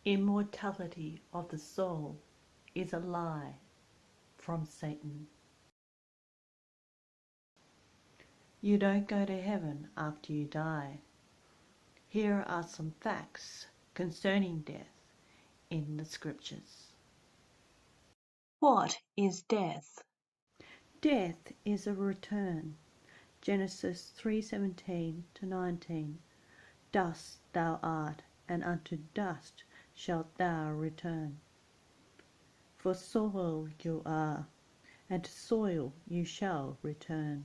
Immortality of the soul is a lie from Satan. You don't go to heaven after you die. Here are some facts concerning death in the Scriptures. What is death? Death is a return. Genesis 3:17 to 19. Dust thou art, and unto dust shalt thou return. For soil you are, and to soil you shall return.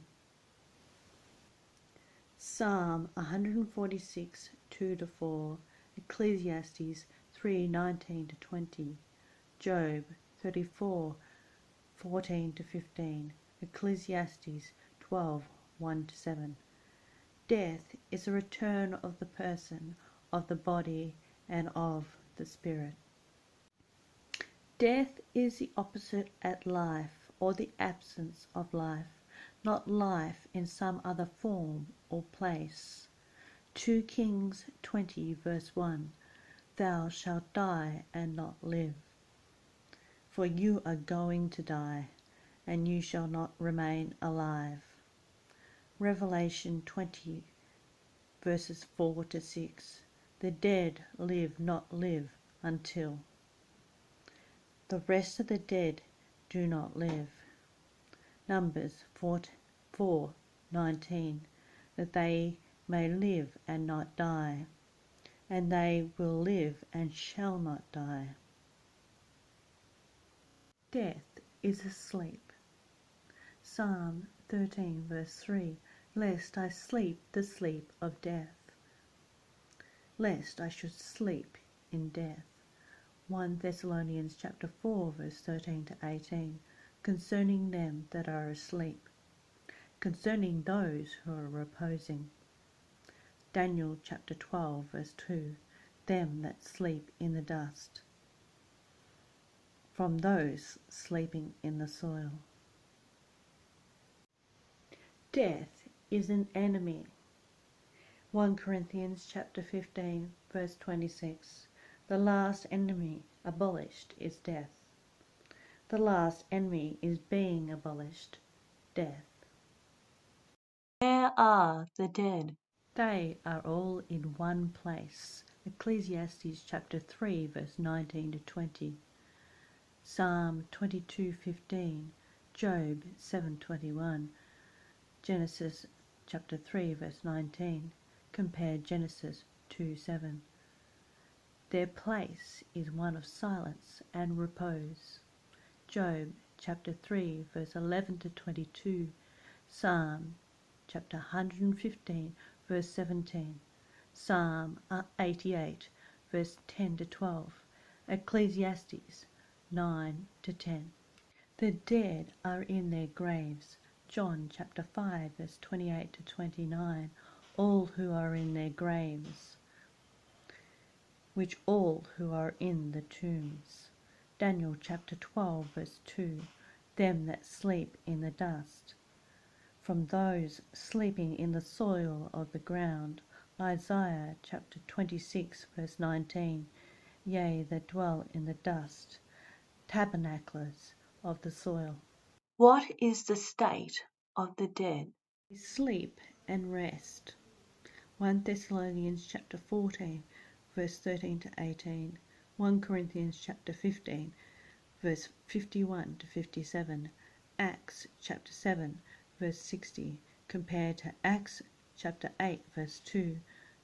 Psalm 146, 2-4, Ecclesiastes 3:19 to 20, Job 34, 14 to 15, Ecclesiastes 12, 1 to 7. Death is a return of the person, of the body, and of the spirit. Death is the opposite at life, or the absence of life, not life in some other form or place. 2 Kings 20 verse 1, Thou shalt die and not live. For you are going to die, and you shall not remain alive. Revelation 20 verses 4 to 6, The dead live not live until. The rest of the dead do not live. Numbers 4:19, that they may live and not die, and they will live and shall not die. Death is asleep. Psalm 13 verse 3, Lest I sleep the sleep of death. Lest I should sleep in death. 1 Thessalonians chapter 4 verse 13 to 18, concerning them that are asleep, concerning those who are reposing. Daniel chapter 12 verse 2, them that sleep in the dust, from those sleeping in the soil. Death is an enemy. 1 Corinthians chapter 15 verse 26, the last enemy abolished is death. The last enemy is being abolished, death. Where are the dead? They are all in one place. Ecclesiastes chapter 3 verse 19 to 20. Psalm 22:15, Job 7:21, Genesis chapter 3 verse 19. Compare Genesis 2:7. Their place is one of silence and repose. Job chapter 3 verse 11 to 22, Psalm chapter 115 verse 17, Psalm 88 verse 10 to 12, Ecclesiastes 9 to 10. The dead are in their graves. John chapter 5 verse 28 to 29, all who are in their graves, which all who are in the tombs. Daniel chapter 12 verse 2, them that sleep in the dust, from those sleeping in the soil of the ground. Isaiah chapter 26 verse 19, yea, that dwell in the dust, tabernaclers of the soil. What is the state of the dead? Sleep and rest. 1 Thessalonians chapter 14 verse 13 to 18, 1 Corinthians chapter 15 verse 51 to 57, Acts chapter 7 verse 60 compared to Acts chapter 8 verse 2,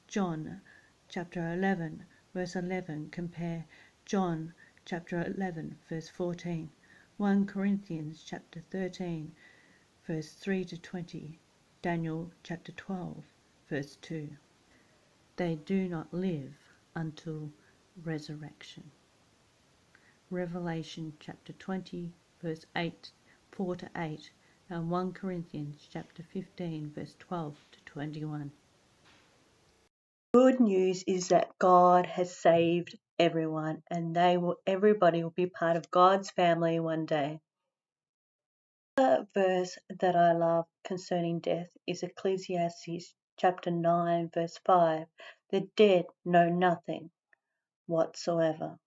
John chapter 11 verse 11 compare John chapter 11 verse 14, 1 Corinthians chapter 13 verse 3 to 20, Daniel chapter 12 verse 2. They do not live until resurrection. Revelation chapter 20 verse 4 to 8, and 1 Corinthians chapter 15 verse 12 to 21. Good news is that God has saved everyone, and everybody will be part of God's family one day. The verse that I love concerning death is Ecclesiastes chapter 9 verse 5. The dead know nothing, whatsoever.